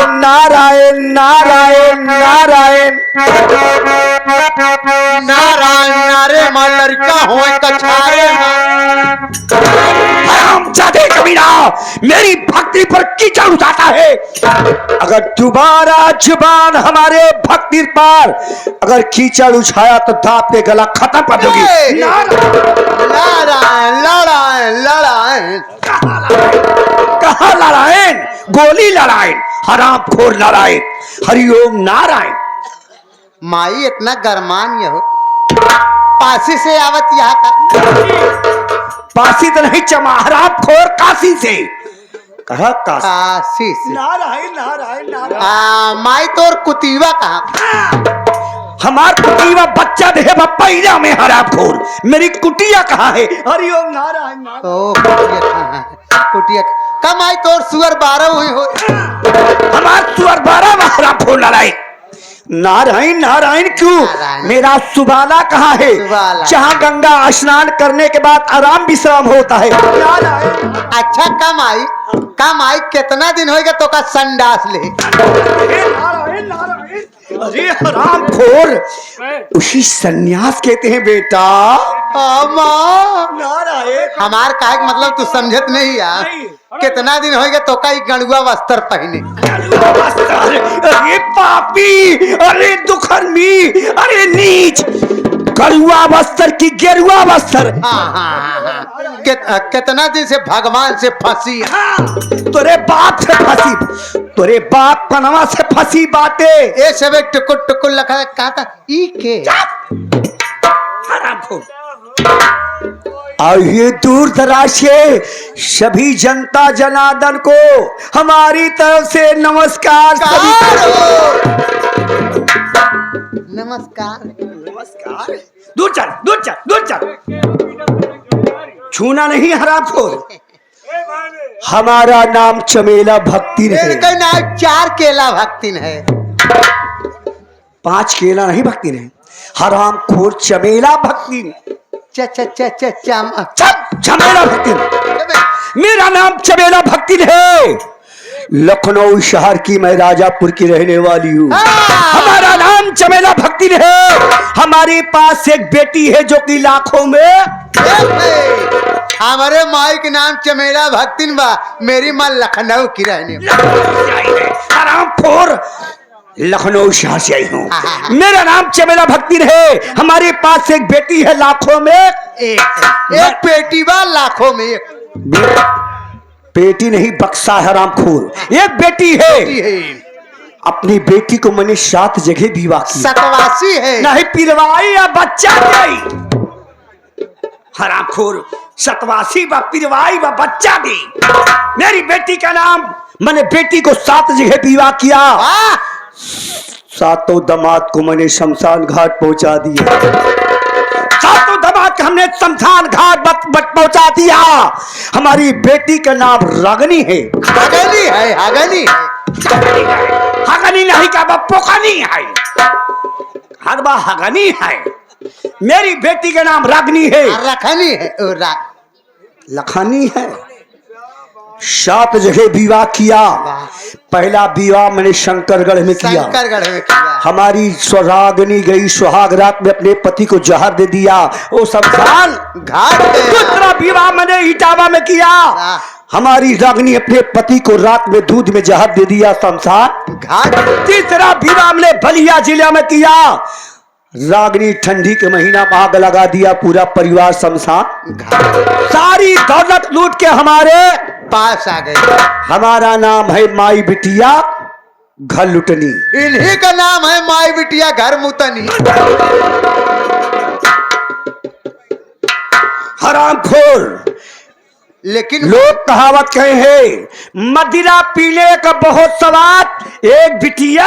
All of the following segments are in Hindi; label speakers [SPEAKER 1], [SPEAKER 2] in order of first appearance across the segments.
[SPEAKER 1] नारायण नारायण नारायण
[SPEAKER 2] नारायण नारे मां लड़का हो कछारे
[SPEAKER 1] हरामजादे कमीना मेरी भक्ति पर कीचड़ उठाता है। अगर दोबारा जुबान हमारे भक्ति पर अगर कीचड़ उछाया तो दाप के गला खत्म कर दोगी।
[SPEAKER 2] नारायण नारायण नारायण
[SPEAKER 1] कहा नारायण? गोली नारायण, हरामखोर नारायण, हरिओम नारायण।
[SPEAKER 2] माई इतना गरमान ये हो पासी से आवत यहाँ का
[SPEAKER 1] पासी तो नहीं चमा, हरामखोर काशी से। कहा काशी?
[SPEAKER 2] काशी से
[SPEAKER 1] नारायण नारायण नारायण।
[SPEAKER 2] माई तो और कुतीवा कहा
[SPEAKER 1] हमार कुटिया बच्चा दे पहिला में हरामखोर। मेरी कुटिया कहाँ है? हरिओम नारायण नारायण।
[SPEAKER 2] ओ कुटिया कहाँ है? कुटिया कम आई तो और सुअर 12 हुई हो
[SPEAKER 1] हमार सुअर 12 में हरामखोर नारायण। नारायण नारायण क्यों?
[SPEAKER 2] नारायण।
[SPEAKER 1] मेरा सुबाला कहाँ है?
[SPEAKER 2] सुबाला।
[SPEAKER 1] जहाँ गंगा स्नान करने के बाद आराम विश्राम होता है। नारायण।
[SPEAKER 2] अच्छा कम आई कितना दिन होएगा तो का संडास ले
[SPEAKER 1] नारायण नारायण। अरे हरामखोर उसी सन्यास कहते हैं बेटा। नारायण।
[SPEAKER 2] हमार काहे का मतलब तू समझत नहीं यार कितना दिन होएगा तो का गणुआ वस्त्र पहने
[SPEAKER 1] अरे पापी, अरे दुखर्मी, अरे नीच, गरुआ वस्त्र की गेरुआ वस्त्र।
[SPEAKER 2] कितना दिन से भगवान से फंसी
[SPEAKER 1] तोरे बाप से फंसी, तोरे बाप पनवा से फंसी बाटे।
[SPEAKER 2] ये सब एक टुकुर टुकुर लगा कहा था ई के
[SPEAKER 1] और ये दूर दराज से सभी जनता जनार्दन को हमारी तरफ से नमस्कार।
[SPEAKER 2] नमस्कार
[SPEAKER 1] नमस्कार। दूर चल दूर चल दूर चल, छूना नहीं हरामखोर। हमारा नाम चमेला भक्तिन है।
[SPEAKER 2] नाम 4 केला भक्तिन है
[SPEAKER 1] 5 केला नहीं भक्तिन है, हरामखोर चमेला भक्तिन। चमेला भक्तिन, मेरा नाम चमेला भक्तिन है। लखनऊ शहर की मैं राजापुर की रहने वाली हूँ। हमारा नाम चमेला भक्तिन है। हमारे पास एक बेटी है जो कि लाखों में।
[SPEAKER 2] हमारे माई के नाम चमेला भक्तिन बा, मेरी माँ लखनऊ की रहने
[SPEAKER 1] हरामखोर, लखनऊ शहर से आई हूँ। मेरा नाम चमेला भक्तिन है। हमारे पास एक बेटी है लाखों में
[SPEAKER 2] एक बेटी बा लाखों में एक
[SPEAKER 1] बेटी नहीं बक्सा है हरामखोर, एक बेटी है। अपनी बेटी को मैंने 7 जगह विवाह किया।
[SPEAKER 2] सतवासी है
[SPEAKER 1] नहीं पिरवाई या बच्चा दी। हरामखोर, सतवासी व पिरवाई व बच्चा दी। मेरी बेटी का नाम, मैंने बेटी को 7 जगह विवाह किया। 7 दामाद को मैंने शमशान घाट पहुंचा दिया। 7 दामाद को हमने शमशान घाट पहुंचा दिया। हमारी बेटी का नाम रागनी है।
[SPEAKER 2] हगनी है हगनी
[SPEAKER 1] हगनी नहीं का पोखनी है, हर बार हगनी है। मेरी बेटी का नाम रागनी है।
[SPEAKER 2] रखनी है
[SPEAKER 1] लखनी है। 7 जगह विवाह किया। पहला विवाह मैंने शंकरगढ़ में किया।
[SPEAKER 2] शंकरगढ़ में किया।
[SPEAKER 1] हमारी सुहागनी गई सुहाग रात में अपने पति को जहर दे दिया, वो शमशान घाट। दूसरा विवाह मैंने इटावा में किया। हमारी रागनी अपने पति को रात में दूध में जहर दे दिया, शमशान घाट। तीसरा विवाह मैंने बलिया जिला में किया। रागनी ठंडी के महीना में आग लगा दिया, पूरा परिवार शमशान घाट। सारी दौलत लूट के हमारे
[SPEAKER 2] पास आ गए।
[SPEAKER 1] हमारा नाम है माई बिटिया घर लुटनी।
[SPEAKER 2] इन्हीं का नाम है माई बिटिया घर मुतनी।
[SPEAKER 1] हरामखोर,
[SPEAKER 2] लेकिन
[SPEAKER 1] लोग कहावत कहे हैं मदिरा पीने का बहुत स्वाद, एक बिटिया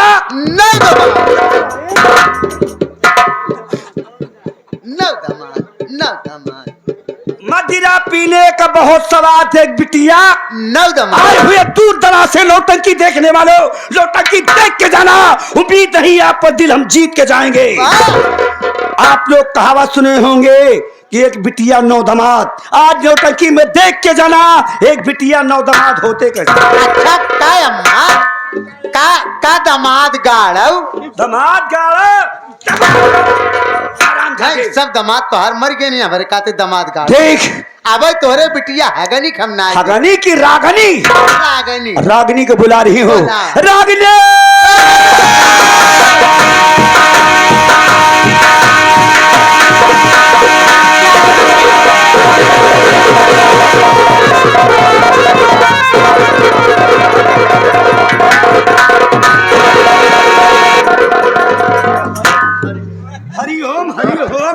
[SPEAKER 1] मदिरा पीने का बहुत स्वाद, एक बिटिया आए हुए दूर दराज से नौटंकी देखने वालों, नौटंकी देख के जाना। उम्मीद नहीं आप पर दिल हम जीत के जाएंगे। आप लोग कहावत सुने होंगे कि एक बिटिया 9 दामाद। आज नौटंकी में देख के जाना, एक बिटिया 9 दामाद होते कैसे।
[SPEAKER 2] अच्छा का दामाद गाड़व
[SPEAKER 1] दमाद गाड़ा
[SPEAKER 2] सब दामाद तो हर मर गए नहीं हमारे काते दामाद गाड़
[SPEAKER 1] देख
[SPEAKER 2] अब तोरे बिटिया हगनी खमना
[SPEAKER 1] हगनी की रागनी
[SPEAKER 2] रागनी
[SPEAKER 1] रागनी को बुला रही हो
[SPEAKER 2] बुला।
[SPEAKER 1] रागनी हरि ओम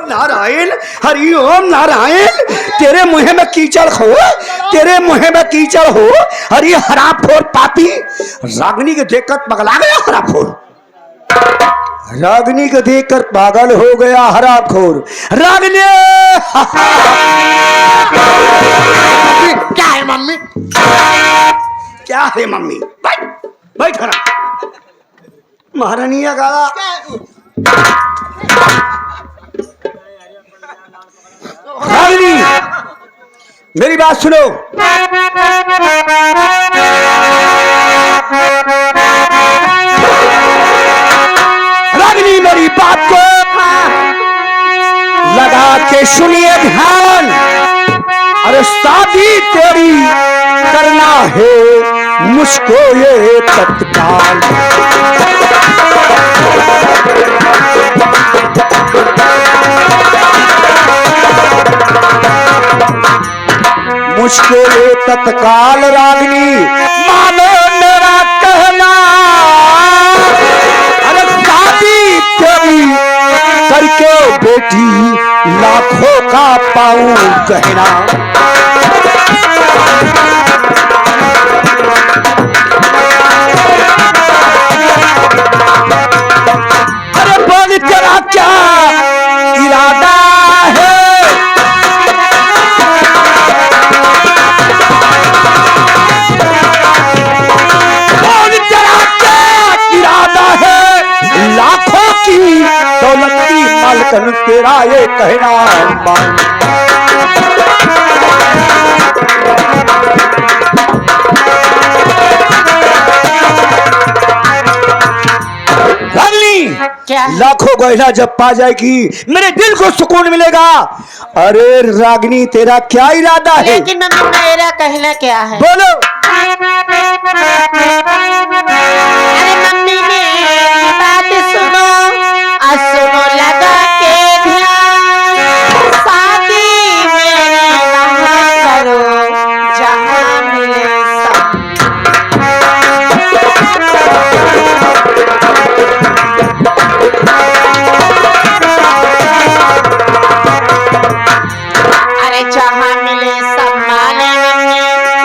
[SPEAKER 1] नारायण हरि ओम नारायण तेरे मुंह में कीचड़ हो तेरे मुंह में कीचड़ हो हरि हरामखोर पापी रागनी को देखकर पगला गया हरामखोर रागनी को देखकर पागल हो गया हरामखोर रागनी
[SPEAKER 2] क्या है मम्मी
[SPEAKER 1] क्या है मम्मी बैठ बैठ हरा महारानी गाला रागनी मेरी बात सुनो रागनी मेरी बात को लगा के सुनिए ध्यान अरे शादी तेरी करना है मुझको ये तत्काल मुझको ये तत्काल रागनी मानो मेरा कहना अरे शादी तेरी करके बेटी लाखों का पाऊं कहना अरे बोल तेरा क्या इरादा है बोल तेरा क्या इरादा है लाखों की दौलत की मालकन तेरा ये कहना
[SPEAKER 3] क्या
[SPEAKER 1] लाखों गहना जब पा जाएगी मेरे दिल को सुकून मिलेगा अरे रागनी तेरा क्या इरादा है
[SPEAKER 3] लेकिन मम्मी मेरा कहना क्या है
[SPEAKER 1] बोलो
[SPEAKER 3] अरे मम्मी मेरी बात सुनो सुनो लगा के ध्यान शादी मेरी वहाँ करो जहाँ मिले सब अरे जहाँ मिले सब माने मम्मी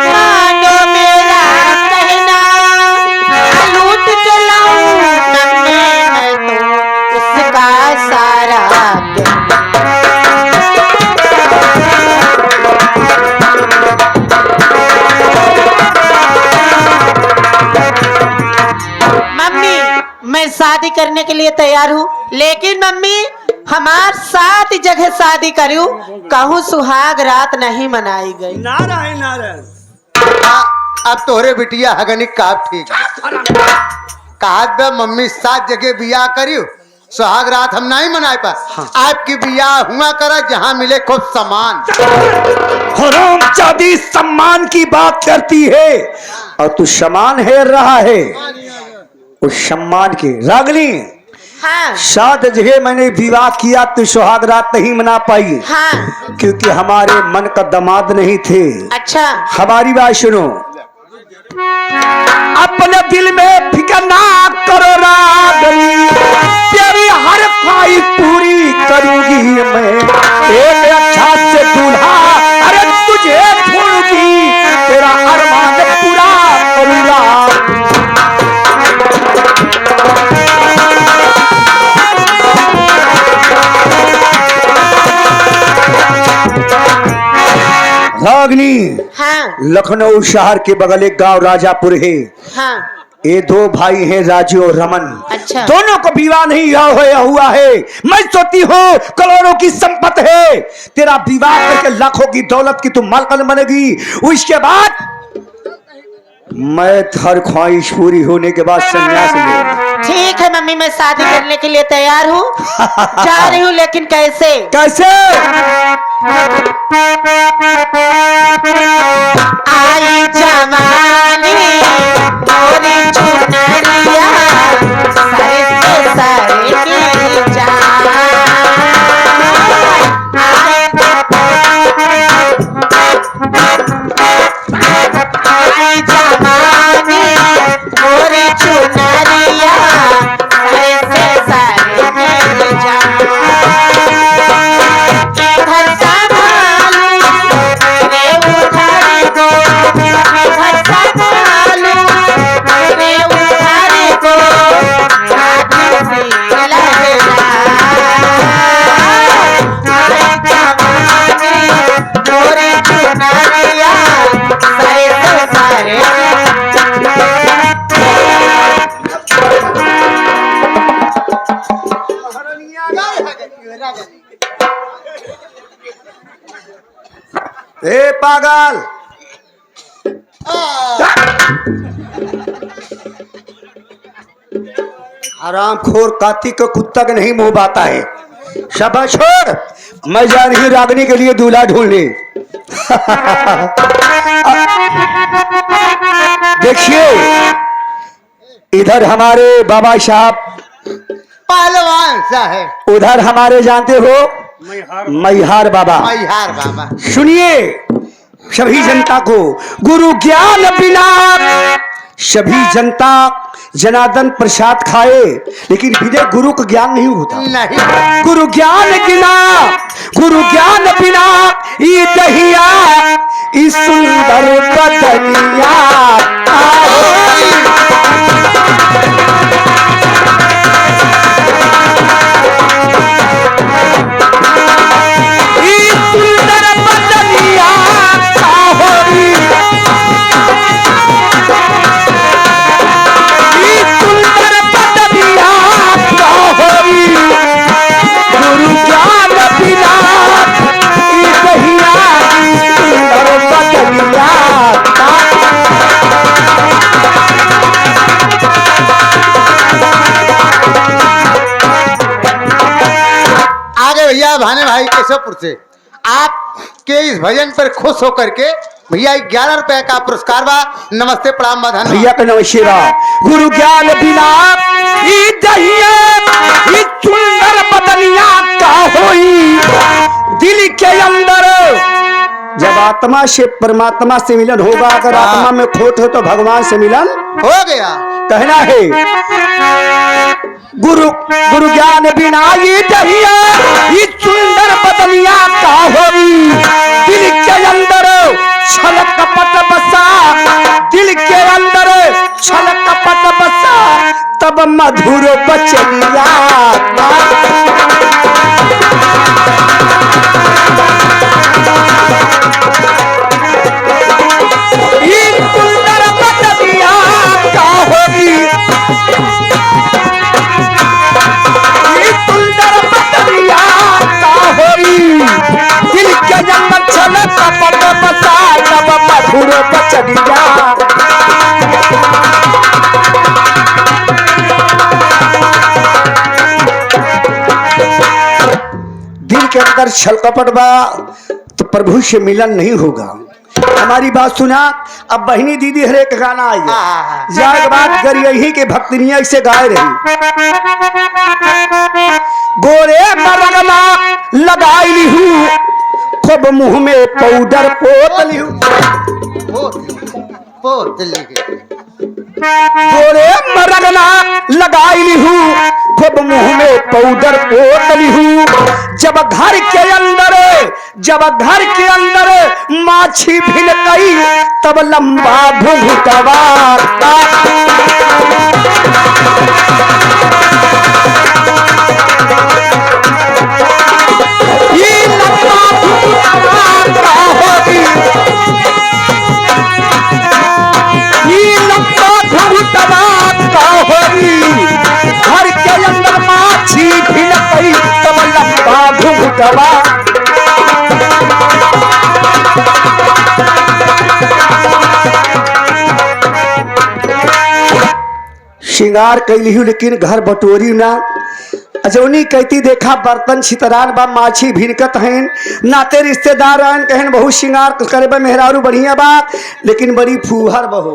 [SPEAKER 3] मानो मेरा कहना लूट के लाऊं मम्मी मैं तो उसका सारा मम्मी मैं शादी करने के लिए तैयार हूँ लेकिन मम्मी हमार 7 जगह शादी करूं कहूँ सुहाग रात नहीं मनाई गई
[SPEAKER 1] नारायण नारायण
[SPEAKER 2] अब तोरे बिटिया हगनी का ठीक कहा मम्मी 7 जगह बियाह करियो सुहाग रात हम नहीं मनाए पा आपकी बियाह हुआ करा जहाँ मिले खूब सामान
[SPEAKER 1] हराम जादी सम्मान की बात करती है और तू समान है रहा है उस सम्मान के रागनी
[SPEAKER 3] हाँ
[SPEAKER 1] 7 जगह मैंने विवाह किया तो सुहाग रात नहीं मना पाई
[SPEAKER 3] हाँ
[SPEAKER 1] क्योंकि हमारे मन का दामाद नहीं थे
[SPEAKER 3] अच्छा
[SPEAKER 1] हमारी बात सुनो अपने दिल में फिक्र ना करो रागनी तेरी हर ख्वाहिश पूरी करूंगी मैं एक अच्छा से दूल्हा अरे तुझे ढूंढूंगी तेरा अरमान पूरा करूंगा रागनी
[SPEAKER 3] हाँ
[SPEAKER 1] लखनऊ शहर के बगल एक गांव राजापुर है
[SPEAKER 3] हाँ
[SPEAKER 1] ये 2 भाई हैं राजू और रमन
[SPEAKER 3] अच्छा।
[SPEAKER 1] दोनों को विवाह नहीं हुआ है मैं सोचती हूँ करोड़ों की संपत्ति है तेरा विवाह करके लाखों की दौलत की तू मालकिन बनेगी उसके बाद मैं हर ख्वाहिश पूरी होने के बाद संन्यास लूंगा।
[SPEAKER 3] ठीक है मम्मी, मैं शादी करने के लिए तैयार हूँ। जा रही हूँ, लेकिन कैसे?
[SPEAKER 1] कैसे?
[SPEAKER 3] आई जवानी मोरी चुनरिया, सारे से सारे की जान। आई जवानी मोरी चुनरिया, सारे से सारे की जान। इधर संभालू रे उधारी को, इधर संभालू रे उधारी को, हाथ से लगना। आई जवानी मोरी चुनरिया, सारे से सारे
[SPEAKER 1] ए पागल, हरामखोर कार्तिक का कुत्ता के नहीं मुंह बाता है। शाबाश छोड़, मैं जा रही हूँ रागनी के लिए दूल्हा ढूंढने। देखिए इधर हमारे बाबा साहब,
[SPEAKER 2] पहलवान साहब,
[SPEAKER 1] उधर हमारे जानते हो मैहार बाबा।
[SPEAKER 2] मैहार बाबा।
[SPEAKER 1] सुनिए सभी जनता को, गुरु ज्ञान बिना सभी जनता जनार्दन प्रसाद खाए, लेकिन बिना गुरु का ज्ञान नहीं होता।
[SPEAKER 2] नहीं,
[SPEAKER 1] गुरु ज्ञान बिना, गुरु ज्ञान बिना ये दहिया इस सुंदर बदनिया।
[SPEAKER 2] भैया भाने भाई केशवपुर से आपके इस भजन पर खुश होकर के भैया 11 रुपए का पुरस्कार बा। नमस्ते प्रणाम बधान
[SPEAKER 1] भैया का नमस्ते। गुरु ज्ञान बिना ई दहिया ई सुंदर बदनिया का होई, दिल के अंदर जब आत्मा से परमात्मा से मिलन होगा, अगर आत्मा में खोट हो तो भगवान से मिलन
[SPEAKER 2] हो गया।
[SPEAKER 1] कहना है गुरु गुरु ज्ञान बिना ये दहिया ये सुंदर बदनिया का होई, दिल के अंदर छलक कपट बसा, दिल के अंदर छलक कपट बसा, तब मधुर बचनिया। ये सुंदर बदनिया का होई, ये सुंदर बदनिया का होई, दिल के अंदर छलक कपट बसा, तब मधुर बचनिया। दिल के अंदर छल कपट बा तो प्रभु से मिलन नहीं होगा। हमारी बात सुना। अब बहनी दीदी हर एक गाना आई है, जाग बात करिए के भक्तनिया से गाय रही। गोरे मरगमा लगाई हूँ, खूब मुंह में पाउडर पोत ली हूँ। गोरे मरगना लगाई हूँ, खूब मुंह में पाउडर पोत ली हूँ। जब घर के अंदर माछी भिन गई, तब लंबा घुघुटवा। ये लंबा घुघुटवा होगी, ये लंबा घुघुटवा होगी। घर के अंदर माछी भिन गई, तब लंबा घुघुटवा। श्रृंगार कैली हूँ लेकिन घर बटोरी ना। अजौनी कहती देखा बर्तन छितरान बा माछी भिनकत हैं नाते रिश्तेदार आन कहन बहुत श्रृंगार करे बा मेहरारू बढ़िया बा लेकिन बड़ी फूहर बहो।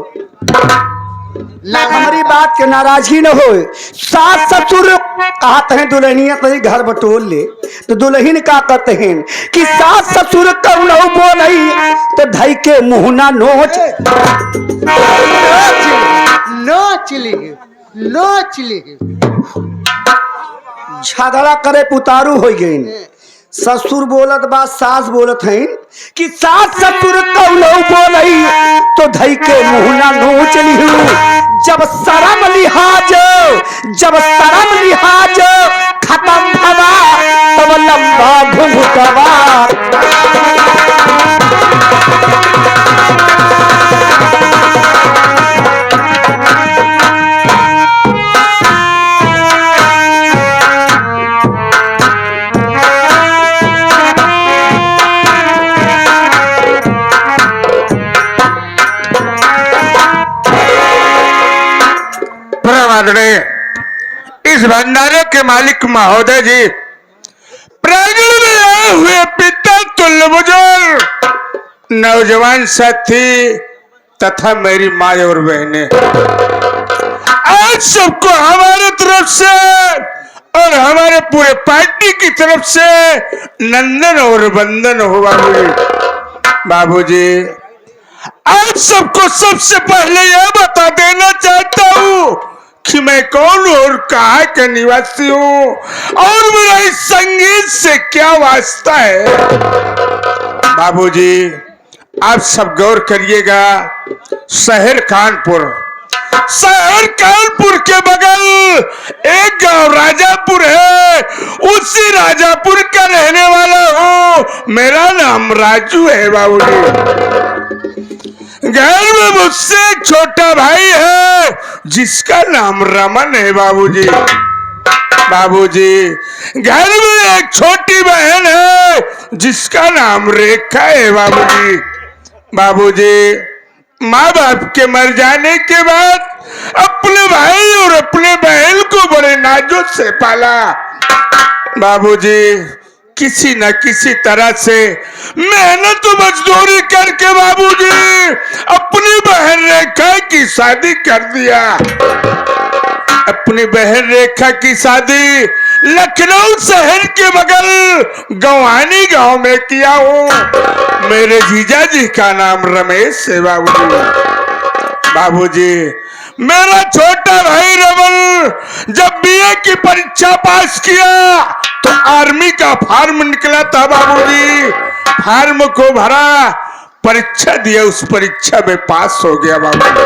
[SPEAKER 1] हमारी बात के नाराजगी न हो। सास ससुर कहत हैं दुल्हनिया तरी घर बटोर ले तो दुल्हन का करते हैं कि सास ससुर कौन बोल तो धई के मुहना नोच
[SPEAKER 2] नोच ली
[SPEAKER 1] झगड़ा करे पुतारू हो गई। ससुर बोलत बा सास बोलत हैं कि सास ससुर कौन बोल तो धई के मुहना नोच ली। जब शरम लिहाज खत्म भवा तब लंबा घुंघटवा।
[SPEAKER 4] इस भंडारे के मालिक महोदय जी, प्रांगण में आए हुए पिता तुल्य बुजुर्ग नौजवान साथी तथा मेरी माँ और बहनें, आज सबको हमारे तरफ से और हमारे पूरे पार्टी की तरफ से नंदन और वंदन हो बाबूजी। बाबूजी आज सबको सबसे पहले यह बता देना चाहता हूँ कि मैं कौन और कहाँ का निवासी हूँ और मेरा इस संगीत से क्या वास्ता है। बाबूजी आप सब गौर करिएगा, शहर कानपुर के बगल एक गांव राजापुर है, उसी राजापुर का रहने वाला हूँ। मेरा नाम राजू है बाबूजी। घर में मुझसे एक छोटा भाई है जिसका नाम रमन है बाबूजी। घर में एक छोटी बहन है जिसका नाम रेखा है बाबूजी। माँ बाप के मर जाने के बाद अपने भाई और अपने बहन को बड़े नाजुक से पाला बाबूजी। किसी न किसी तरह से मेहनत मजदूरी करके बाबूजी अपनी बहन रेखा की शादी कर दिया। अपनी बहन रेखा की शादी लखनऊ शहर के बगल गवानी गांव में किया हूँ। मेरे जीजा जी का नाम रमेश है बाबूजी। मेरा छोटा भाई रमन जब बीए की परीक्षा पास किया तो आर्मी का फॉर्म निकला था बाबूजी। फॉर्म को भरा, परीक्षा दिया, उस परीक्षा में पास हो गया बाबूजी।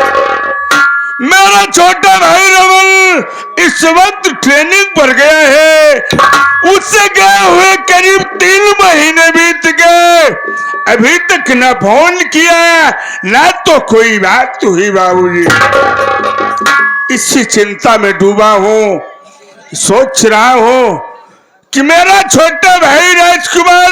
[SPEAKER 4] मेरा छोटा भाई रमन इस वक्त ट्रेनिंग पर गया है। उससे गए हुए करीब 3 महीने बीत गए, अभी तक न फोन किया ना तो कोई बात हुई बाबूजी। इसी चिंता में डूबा हूँ, सोच रहा हूँ कि मेरा छोटा भाई राजकुमार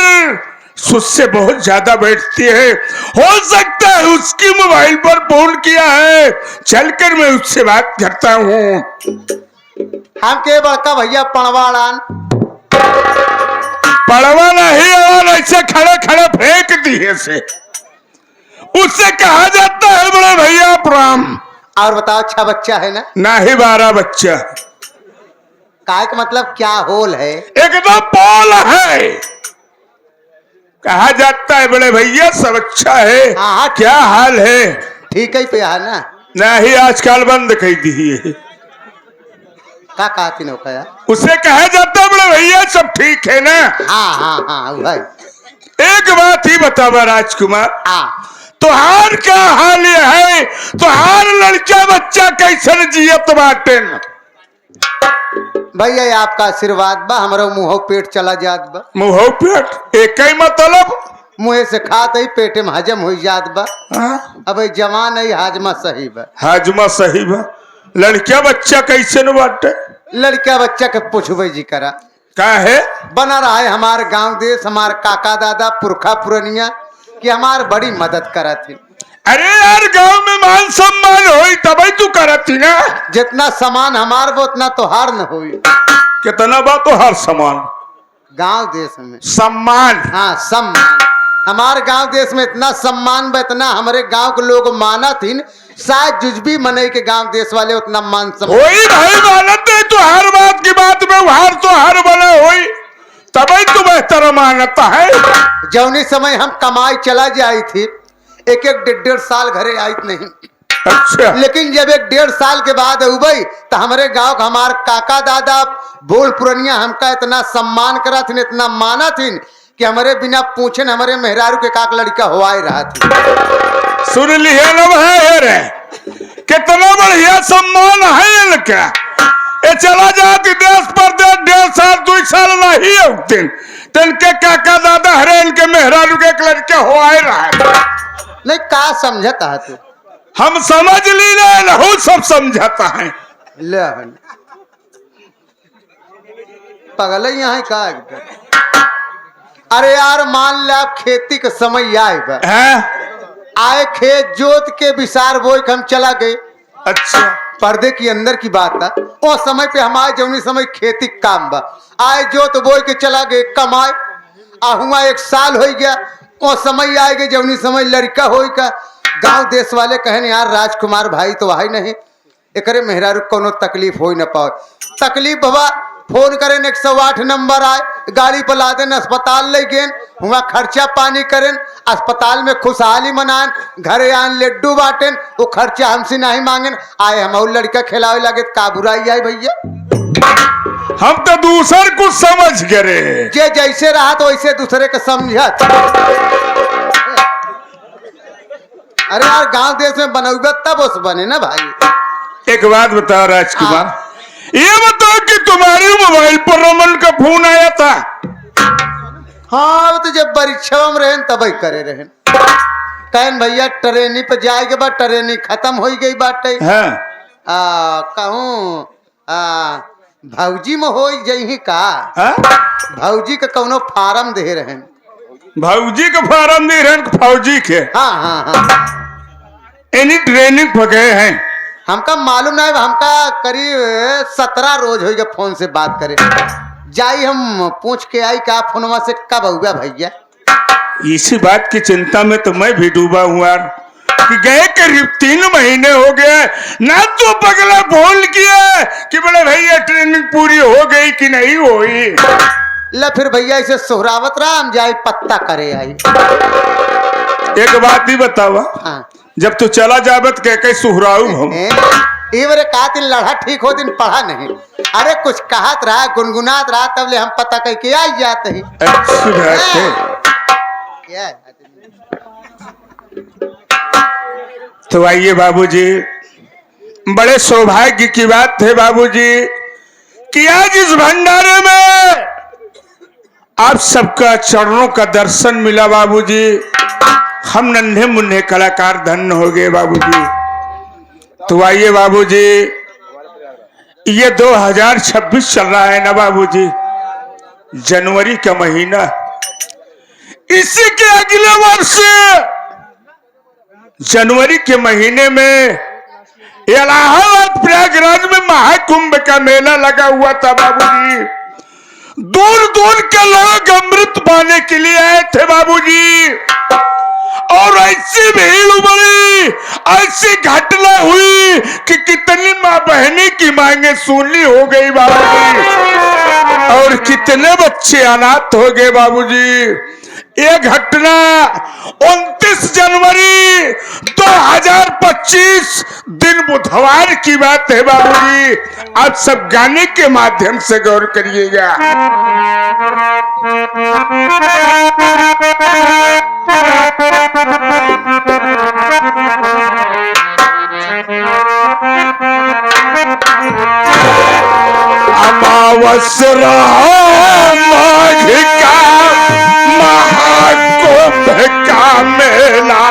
[SPEAKER 4] उससे बहुत ज्यादा बैठती है, हो सकता है उसकी मोबाइल पर फोन किया है, चलकर मैं उससे बात करता हूँ।
[SPEAKER 2] हम के बड़का भैया पड़वाड़ान
[SPEAKER 4] पड़वा नहीं और ऐसे खड़े खड़े फेंक दिए से उससे कहा जाता है बड़े भैया प्रणाम।
[SPEAKER 2] और बताओ, अच्छा बच्चा है ना?
[SPEAKER 4] नहीं 12 बच्चा।
[SPEAKER 2] काय का मतलब क्या होल है?
[SPEAKER 4] एकदम पोल है। कहा जाता है बड़े भैया सब अच्छा है।
[SPEAKER 2] हाँ,
[SPEAKER 4] क्या हाल है?
[SPEAKER 2] ठीक है पे है ना?
[SPEAKER 4] नहीं आजकल बंद कर दी है।
[SPEAKER 2] का कहती नौका?
[SPEAKER 4] उसे कहा जाता है बड़े भैया सब ठीक है ना?
[SPEAKER 2] हाँ भाई।
[SPEAKER 4] एक बात ही बतावा राजकुमार,
[SPEAKER 2] हाँ
[SPEAKER 4] तुहार का हाल यह है, तुहार लड़का बच्चा कैसे जियत बाटे?
[SPEAKER 2] भैया आपका आशीर्वाद बा, हमारा मुंह पेट चला जात बा।
[SPEAKER 4] मुंह पेट एक ही मतलब?
[SPEAKER 2] मुँह से खाते ही पेटे में हजम हो जात बा। अब जवान है, हाजमा सही बा।
[SPEAKER 4] हाजमा सही बा। लड़का बच्चा कैसे न बाटे?
[SPEAKER 2] लड़का बच्चा के पूछबे जी करा
[SPEAKER 4] का है?
[SPEAKER 2] बना रहा है हमारे गांव देश, हमारे काका दादा पुरखा पुरनिया की हमार बड़ी मदद करा थी।
[SPEAKER 4] अरे यार गांव में मान सम्मान होई तभी तू करती ना।
[SPEAKER 2] जितना सामान हमार बा उतना तोहार न होई।
[SPEAKER 4] कितना बा तो हर समान
[SPEAKER 2] गांव देश में
[SPEAKER 4] सम्मान।
[SPEAKER 2] हाँ सम्मान, हमारे गांव देश में इतना सम्मान बा, इतना हमारे गांव के लोग माना थी, शायद जुजबी मने के गांव देश वाले उतना मान सम्मान।
[SPEAKER 4] होई भाई मानत है तो हर बात की बात में हार तो हर बने होई तभी तू बेहतर मानता है।
[SPEAKER 2] जौनी समय हम कमाई चला जाई थी, एक एक 1.5 साल घरे आई नहीं।
[SPEAKER 4] अच्छा
[SPEAKER 2] लेकिन जब 1.5 साल के बाद उबई तो हमारे गांव का हमार काका दादा बोल पुरनिया हमका इतना सम्मान करा थी, इतना माना थी कि हमारे बिना पूछे हमारे मेहरारू के काक लड़का हुआ ही रहा थी।
[SPEAKER 4] सुन लिए ना है रे, कितना बढ़िया सम्मान है इनका। ये चला जाती देश परदेश 1.5 साल 2 साल नहीं उठतीन तिनके काका दादा हरे इनके मेहरारू के एक लड़के हुआ ही रहा।
[SPEAKER 2] नहीं का समझता है तू?
[SPEAKER 4] हम समझ ली ना सब समझाता है।
[SPEAKER 2] ले पगल यहाँ का एकदम। अरे यार मान ले आप खेती का समय आए बा, आए खेत जोत के विसार बोई के हम चला गए।
[SPEAKER 4] अच्छा
[SPEAKER 2] पर्दे की अंदर की बात था, उस समय पे हमारे जौनी समय खेती काम बा, आए जोत बोई के चला गए कमाए। हुआ 1 साल हो गया, उस समय आए गए जौनी समय लड़का हो का। गांव देश वाले कहने यार राजकुमार भाई तो वही नहीं, एकरे मेहरारू कोनो तकलीफ हो न पाओ। तकलीफ बाबा फोन करें 108 नंबर आए, गाड़ी पर ला देन, अस्पताल ले गए, वहाँ खर्चा पानी करें, अस्पताल में खुशहाली मनाएं, घरे आन लड्डू बांटें, वो खर्चा हमसे नहीं मांगे। आए हम और लड़का खिलावे लगे का बुराई आई भैया?
[SPEAKER 4] हम तो दूसर कुछ समझ गए।
[SPEAKER 2] जे जैसे रहा तो वैसे दूसरे का समझत। अरे यार गांव देश में बनौबे तब उस बने ना भाई।
[SPEAKER 4] एक बात बताओ राजकुमार, ये बताओ कि तुम्हारे मोबाइल पर रमन का फोन आया था?
[SPEAKER 2] हाँ वो तो जब परीक्षा में रहें तब ही करे रहें। कहन भैया ट्रेनी पे जाएगे बा, ट्रेनी खत्म हो गई बाटे।
[SPEAKER 4] हाँ।
[SPEAKER 2] कहूँ भौजी में हो जही का।
[SPEAKER 4] हाँ?
[SPEAKER 2] भौजी का कौनो फार्म दे रहे।
[SPEAKER 4] भौजी का फार्म दे रहे फौजी के?
[SPEAKER 2] हाँ हाँ हाँ
[SPEAKER 4] एनी ट्रेनिंग पके हैं?
[SPEAKER 2] हमका मालूम नहीं, हमका करीब 17 रोज हो गया फोन से बात करे। जाई हम पूछ के आई का फोनवा से कब हुआ भैया।
[SPEAKER 4] इसी बात की चिंता में तो मैं भी डूबा हुआ कि गए करीब 3 महीने हो गए ना तो पगला फोन किया कि बड़े भैया ट्रेनिंग पूरी हो गई कि नहीं हुई।
[SPEAKER 2] ला फिर भैया इसे सोहरावत राम जाए पत्ता करे आई।
[SPEAKER 4] एक बात ही बतावा,
[SPEAKER 2] हाँ।
[SPEAKER 4] जब तू चला जाबत कह सुहराऊ हम
[SPEAKER 2] इवरे का दिन लड़ा ठीक हो दिन पढ़ा नहीं। अरे कुछ कहत रहा गुनगुनात रहा तब ले हम पता कह के आई जाते हैं।
[SPEAKER 4] अच्छी बात है।
[SPEAKER 2] क्या
[SPEAKER 4] तो आइए बाबूजी, बड़े सौभाग्य की बात है बाबूजी कि आज इस भंडारे में आप सबका चरणों का दर्शन मिला बाबूजी। हम नन्हे मुन्ने कलाकार धन्य हो गए बाबूजी। तो आइए बाबूजी, ये 2026 चल रहा है ना बाबूजी, जनवरी का महीना। इसी के अगले वर्ष जनवरी के महीने में इलाहाबाद प्रयागराज में महाकुंभ का मेला लगा हुआ था बाबूजी। दूर दूर के लोग अमृत पाने के लिए आए थे बाबूजी, और ऐसी भीड़ उमड़ी, ऐसी घटना हुई कि कितनी माँ बहनी की मांगे सुनी हो गई बाबूजी, और कितने बच्चे अनाथ हो गए बाबूजी। ये घटना 29 जनवरी 2025 दिन बुधवार की बात है बाबूजी। आप सब गाने के माध्यम से गौर करिएगा। अमावस माघ का महाकुंभ का मेला,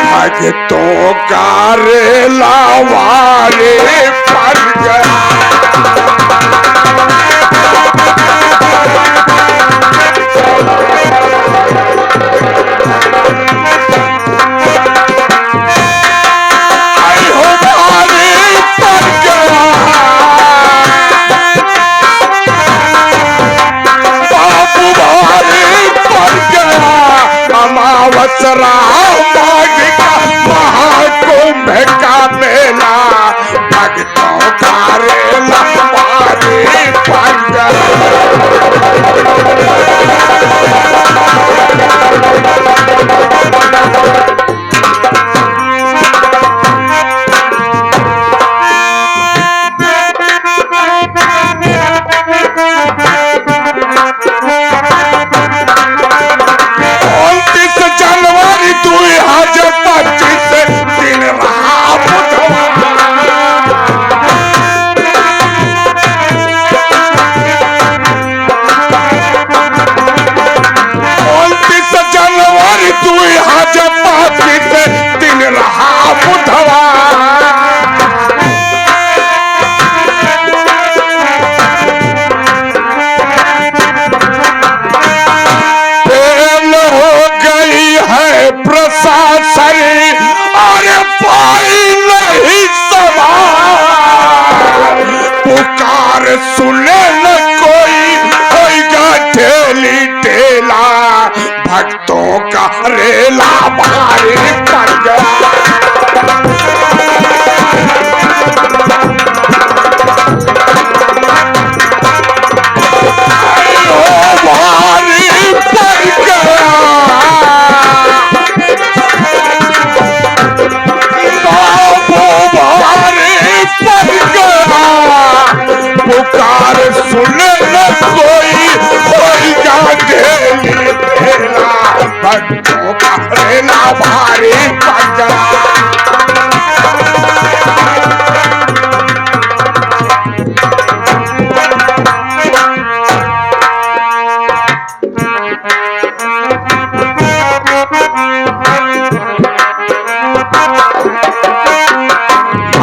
[SPEAKER 4] भक्तों का रेला वारे पड़ गया। पुकार सुने न कोई होगा ठेली ठेला भक्तों का रेला भारी पड़ गया भारी पड़ गया पुकार सुने न कोई होगा ठेली ठेला भक्तों का रेला भारी पड़ गया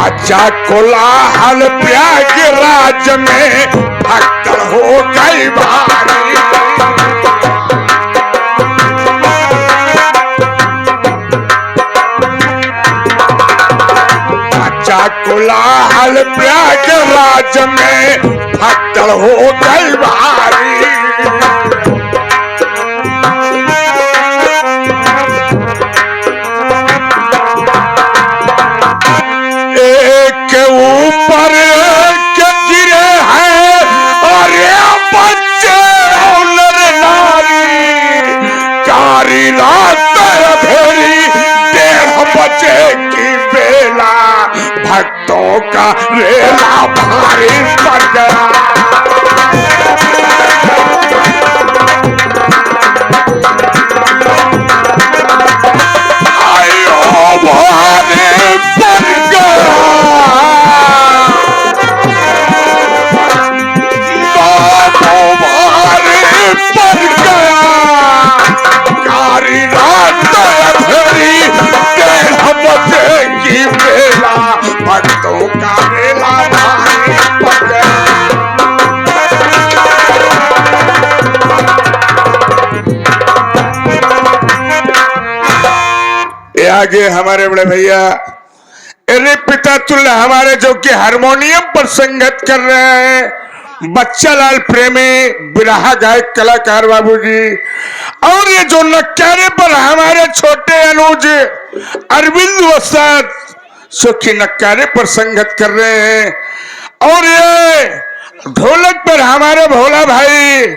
[SPEAKER 4] अच्छा कोलाहल प्रयागराज में भक्तड़ हो गई भारी अच्छा कोलाहल प्रयागराज में भक्तड़ हो गई भारी ऊपर के गिरे हैं और ये बच्चे और नारी कारी रात भेरी 1:30 बजे की बेला भक्तों का रेला भारी पड़ गया आयो भारी पड़ गया पड़ गया कारी रात भरी 1:30 बजे की बेला भक्तों का रेला भारी पड़ गया ये आगे हमारे बड़े भैया अरे पिता तुल्य हमारे जो कि हारमोनियम पर संगत कर रहे हैं बच्चा लाल प्रेमी बिरहा गायक कलाकार बाबूजी और ये जो नक्कारे पर हमारे छोटे अनुज अरविंद वस्ताद सुखी नक्कारे पर संगत कर रहे हैं और ये ढोलक पर हमारे भोला भाई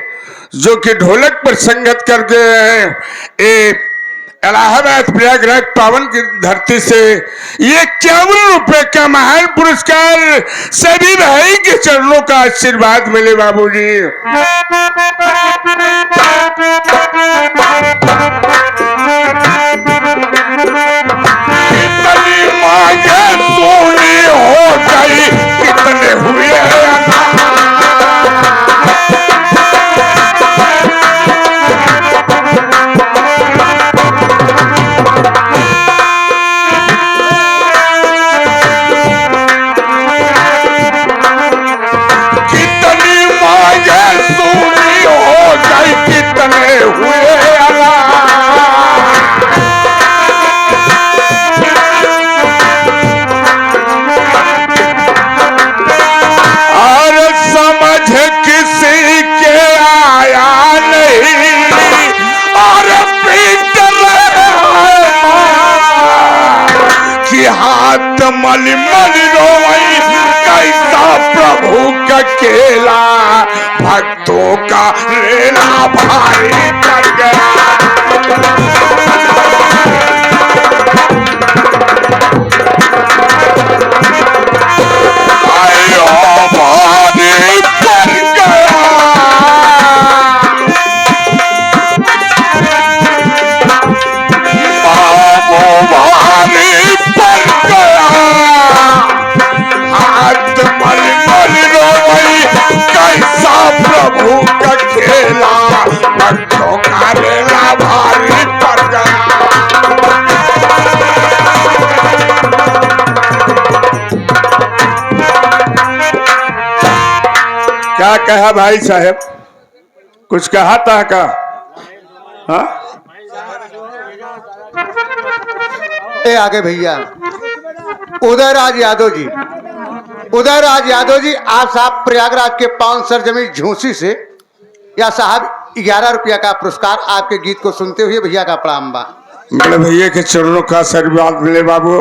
[SPEAKER 4] जो कि ढोलक पर संगत कर गए हैं इलाहाबाद प्रयागराज पावन की धरती से ये 51 रुपए का महान पुरस्कार सभी भाई के चरणों का आशीर्वाद मिले बाबूजी कितनी मांगे सोनी हो गई कितने हुए कितने हुए और समझ किसी के आया नहीं और पीट कि हाथ मल मल रोई कैसा प्रभु का केला भक्तों का रेला भारी पड़ गया आयो भारी पड़ गया बाबू भारी पड़ गया हाथ मल मल रोई कैसा प्रभु का खेला भक्तों का रेला भारी पड़ गया क्या कहा भाई साहब कुछ कहा था का हाँ
[SPEAKER 2] ए आगे भैया उदयराज यादव जी उदयराज यादव जी, आप साहब प्रयागराज के पावन सर जमीन झूसी से या साहब 11 रुपया का पुरस्कार आपके गीत को सुनते हुए भैया का प्रणाम बा।
[SPEAKER 4] बड़े भैया के चरणों का आशीर्वाद मिले बाबू।